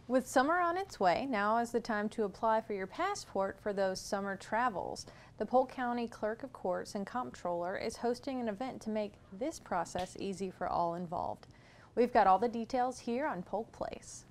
With summer on its way, now is the time to apply for your passport for those summer travels. The Polk County Clerk of Courts and Comptroller is hosting an event to make this process easy for all involved. We've got all the details here on Polk Place.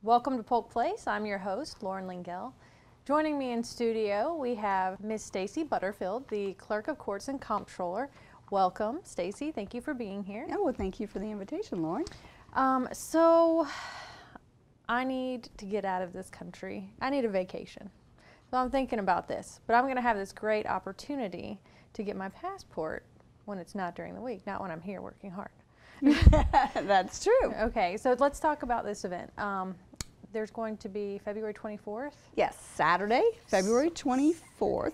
Welcome to Polk Place. I'm your host, Lauren Lingell. Joining me in studio, we have Ms. Stacy Butterfield, the Clerk of Courts and Comptroller. Welcome, Stacy. Thank you for being here. Yeah, well, thank you for the invitation, Lauren. So I need to get out of this country. I need a vacation. So I'm thinking about this, but I'm going to have this great opportunity to get my passport when it's not during the week, not when I'm here working hard. That's true. Okay, so let's talk about this event. There's going to be February 24th? Yes, Saturday, February 24th.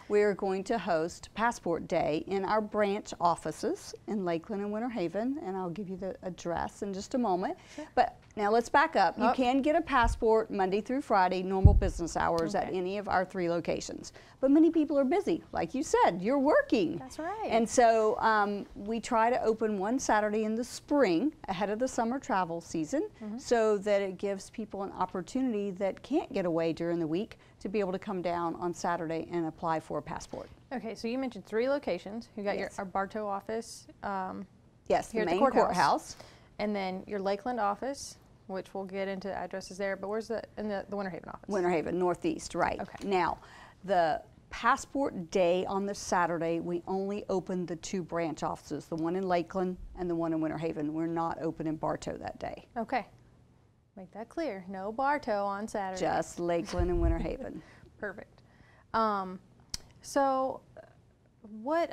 We are going to host Passport Day in our branch offices in Lakeland and Winter Haven, and I'll give you the address in just a moment. Sure. But now let's back up. You can get a passport Monday through Friday, normal business hours at any of our 3 locations. But many people are busy. Like you said, you're working. That's right. And so we try to open one Saturday in the spring ahead of the summer travel season so that it gives people an opportunity that can't get away during the week to be able to come down on Saturday and apply for a passport. Okay, so you mentioned 3 locations. You got our Bartow office. Yes, here the at main courthouse. And then your Lakeland office, which we'll get into addresses there, but where's the Winter Haven office? Winter Haven, northeast, right. Okay. Now, the Passport Day on the Saturday, we only open the 2 branch offices, the one in Lakeland and the one in Winter Haven. We're not open in Bartow that day. Okay. Make that clear. No Bartow on Saturday. Just Lakeland and Winter Haven. Perfect. So what,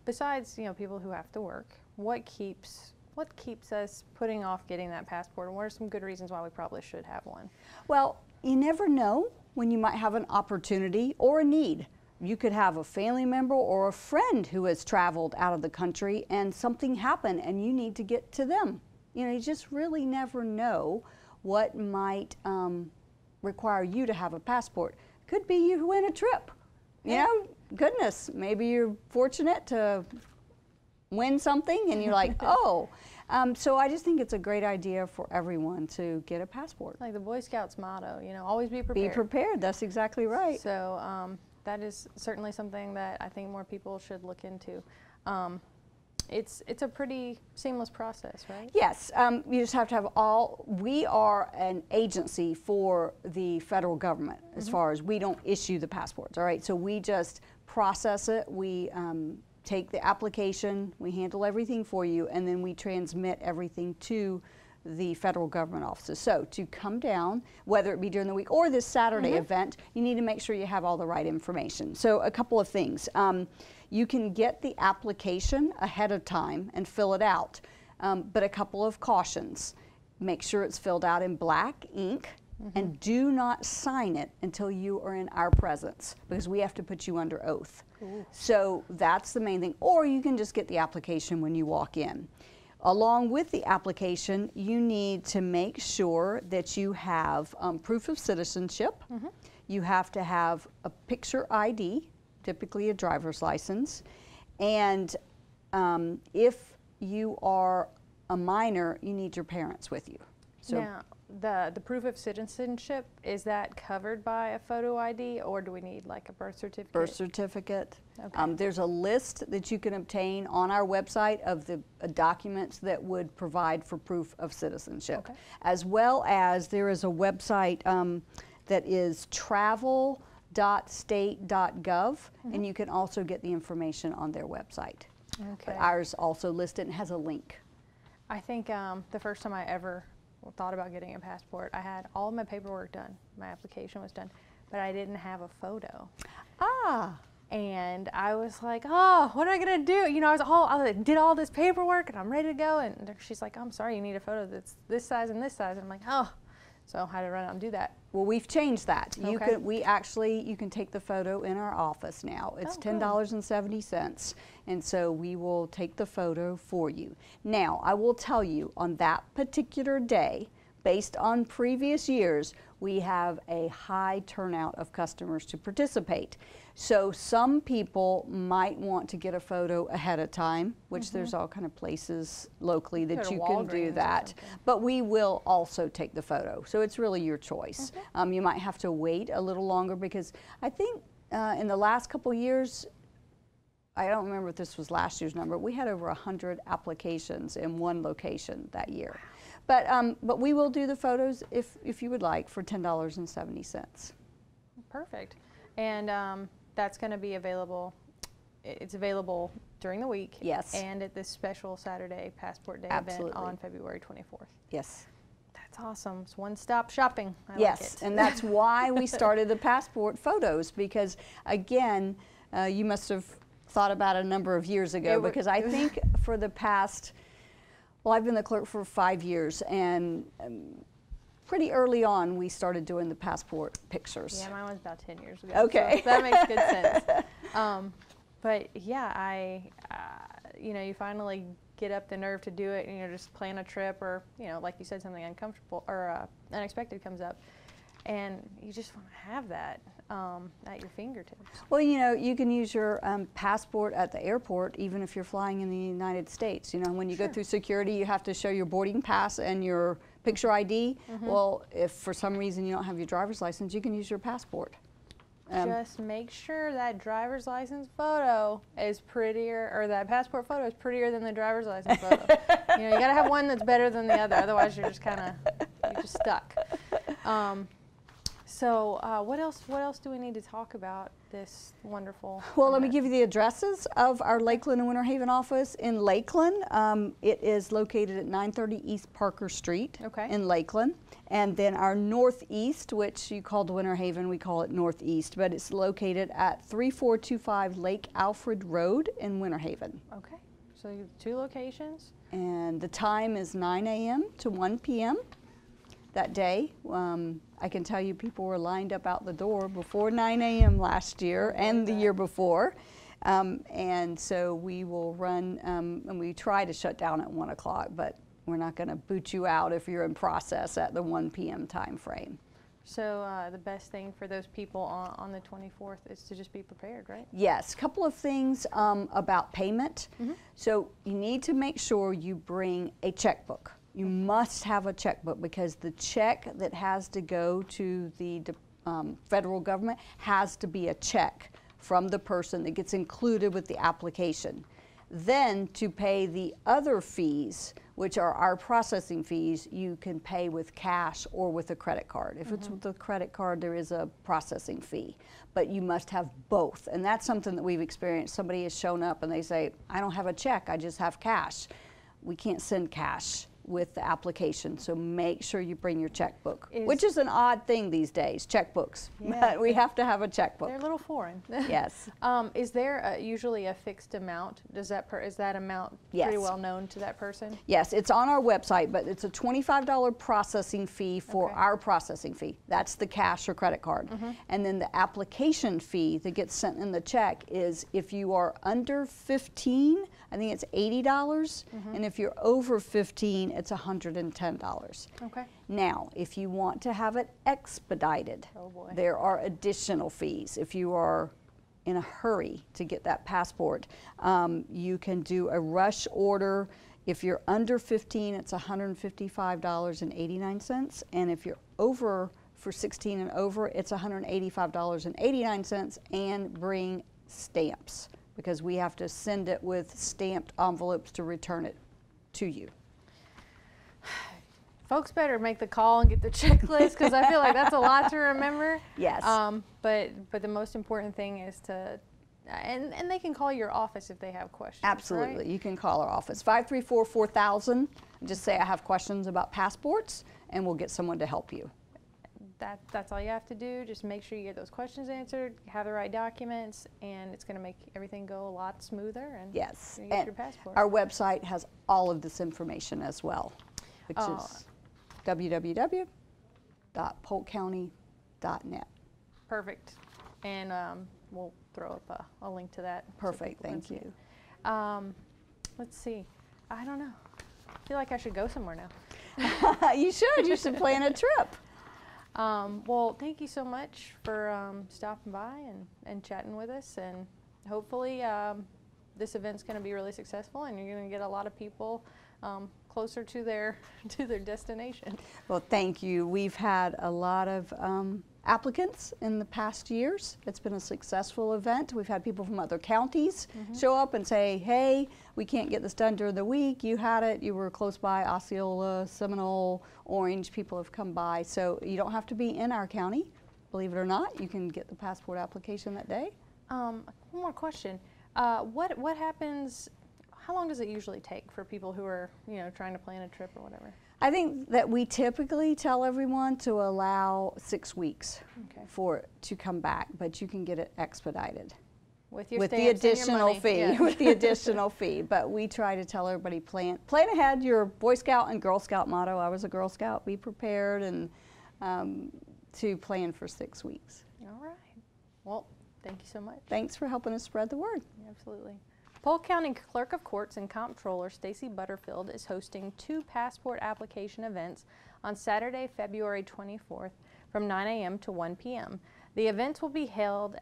besides, people who have to work, what keeps us putting off getting that passport, and what are some good reasons why we probably should have one? Well, you never know when you might have an opportunity or a need. You could have a family member or a friend who has traveled out of the country and something happened and you need to get to them. You just really never know what might require you to have a passport. Could be you win a trip. Goodness, maybe you're fortunate to win something and you're like, oh. So I just think it's a great idea for everyone to get a passport. Like the Boy Scouts motto, always be prepared. Be prepared, that's exactly right. So that is certainly something that I think more people should look into. It's a pretty seamless process, right? Yes, you just have to have we are an agency for the federal government as far as we don't issue the passports, all right? So we just process it, we take the application, we handle everything for you, and then we transmit everything to the federal government offices. So to come down, whether it be during the week or this Saturday event, you need to make sure you have all the right information. So a couple of things. You can get the application ahead of time and fill it out, but a couple of cautions. Make sure it's filled out in black ink and do not sign it until you are in our presence because we have to put you under oath. Ooh. So that's the main thing. Or you can just get the application when you walk in. Along with the application, you need to make sure that you have proof of citizenship. You have to have a picture ID, typically a driver's license, and if you are a minor, you need your parents with you. So now, the proof of citizenship, is that covered by a photo ID, or do we need like a birth certificate? Birth certificate. Okay. There's a list that you can obtain on our website of the documents that would provide for proof of citizenship. Okay. As well as there is a website that is travel.state.gov, and you can also get the information on their website. Okay. But ours also listed and has a link. I think the first time I ever thought about getting a passport, I had all of my paperwork done. My application was done, but I didn't have a photo. And I was like, oh, what am I gonna do? I did all this paperwork and I'm ready to go. And she's like, I'm sorry, you need a photo that's this size and this size. And I'm like, oh, So how to run out and do that? Well, we've changed that. Okay. You can take the photo in our office now. It's Oh, good. $10.70, and so we will take the photo for you. Now, I will tell you, on that particular day, based on previous years, we have a high turnout of customers to participate. So some people might want to get a photo ahead of time, which there's all kind of places locally that you can do that. But we will also take the photo. So it's really your choice. You might have to wait a little longer because I think in the last couple years, I don't remember if this was last year's number, we had over 100 applications in one location that year. But we will do the photos if you would like for $10.70. Perfect. And that's going to be available. It's available during the week. Yes. And at this special Saturday Passport Day Absolutely. event on February 24th. Yes. That's awesome. It's one-stop shopping. I Yes, like it. and that's why we started the passport photos, because again, you must have thought about it a number of years ago, because I think for the past, well, I've been the clerk for 5 years, and pretty early on we started doing the passport pictures. Yeah, mine was about 10 years ago. Okay. So that makes good sense. But yeah, you know, you finally get up the nerve to do it, and just plan a trip, or, you know, like you said, something uncomfortable or unexpected comes up, and you just want to have that at your fingertips. Well, you know, you can use your passport at the airport, even if you're flying in the United States. You know, when you go through security, you have to show your boarding pass and your picture ID. Well, if for some reason you don't have your driver's license, you can use your passport. Just make sure that driver's license photo is prettier, or that passport photo is prettier than the driver's license photo. You know, you gotta have one that's better than the other, otherwise you're just you're just stuck. So what else do we need to talk about this wonderful Well, let me event? give you the addresses of our Lakeland and Winter Haven office. In Lakeland, it is located at 930 East Parker Street in Lakeland. And then our northeast, which you called Winter Haven, we call it northeast, but it's located at 3425 Lake Alfred Road in Winter Haven. Okay, so you have 2 locations. And the time is 9 a.m. to 1 p.m. that day. I can tell you people were lined up out the door before 9 a.m. last year and the year before. And so we will run, and we try to shut down at 1 o'clock, but we're not going to boot you out if you're in process at the 1 p.m. time frame. So the best thing for those people on the 24th is to just be prepared, right? Yes, a couple of things about payment. So you need to make sure you bring a checkbook. You must have a checkbook, because the check that has to go to the federal government has to be a check from the person that gets included with the application. Then to pay the other fees, which are our processing fees, you can pay with cash or with a credit card. If it's with a credit card, there is a processing fee, but you must have both. And that's something that we've experienced. Somebody has shown up and they say, I don't have a check, I just have cash. We can't send cash with the application, so make sure you bring your checkbook, which is an odd thing these days, checkbooks, but we have to have a checkbook. They're a little foreign. Yes. Is there usually a fixed amount? Is that amount pretty well known to that person? Yes, it's on our website, but it's a $25 processing fee for our processing fee. That's the cash or credit card. And then the application fee that gets sent in the check is, if you are under 15, I think it's $80, and if you're over 15, it's $110. Okay. Now, if you want to have it expedited, there are additional fees. If you are in a hurry to get that passport, you can do a rush order. If you're under 15, it's $155.89, and if you're over for 16 and over, it's $185.89, and bring stamps, because we have to send it with stamped envelopes to return it to you. Folks better make the call and get the checklist, because I feel like that's a lot to remember. Yes. But the most important thing is to, and they can call your office if they have questions. Absolutely. Right? You can call our office, 534-4000. Just say I have questions about passports, and we'll get someone to help you. That's all you have to do. Just make sure you get those questions answered, have the right documents, and it's going to make everything go a lot smoother. And yes. you get your passport. Our website has all of this information as well, which is www. www.polkcounty.net. Perfect. And we'll throw up a link to that. Perfect, thank you. Let's see. I don't know. I feel like I should go somewhere now. You should plan a trip. Well, thank you so much for stopping by and chatting with us, and hopefully this event's going to be really successful, and you're going to get a lot of people closer to their destination. Well, thank you. We've had a lot of applicants in the past years. It's been a successful event. We've had people from other counties show up and say, hey, we can't get this done during the week. You had it. You were close by. Osceola, Seminole, Orange. People have come by. So you don't have to be in our county. Believe it or not, you can get the passport application that day. One more question. What happens? How long does it usually take for people who are, trying to plan a trip or whatever? I think that we typically tell everyone to allow 6 weeks for it to come back, but you can get it expedited. With the additional fee, yeah. With the additional fee. But we try to tell everybody plan ahead. Your Boy Scout and Girl Scout motto. I was a Girl Scout. Be prepared and to plan for 6 weeks. All right. Well, thank you so much. Thanks for helping us spread the word. Absolutely. Polk County Clerk of Courts and Comptroller Stacy Butterfield is hosting 2 passport application events on Saturday, February 24th from 9 a.m. to 1 p.m. The events will be held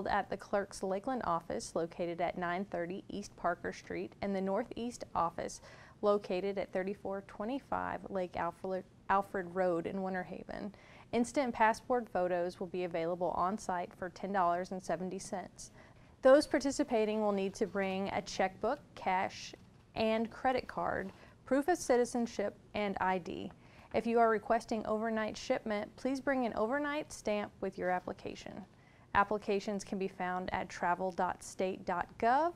at the clerk's Lakeland office located at 930 East Parker Street and the Northeast office located at 3425 Lake Alfred Road in Winter Haven. Instant passport photos will be available on site for $10.70. Those participating will need to bring a checkbook, cash, and credit card, proof of citizenship, and ID. If you are requesting overnight shipment, please bring an overnight stamp with your application. Applications can be found at travel.state.gov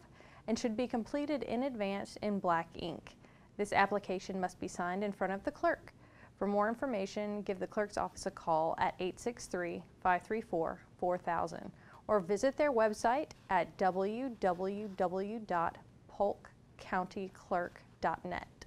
and should be completed in advance in black ink. This application must be signed in front of the clerk. For more information, give the clerk's office a call at 863-534-4000 or visit their website at www.polkcountyclerk.net.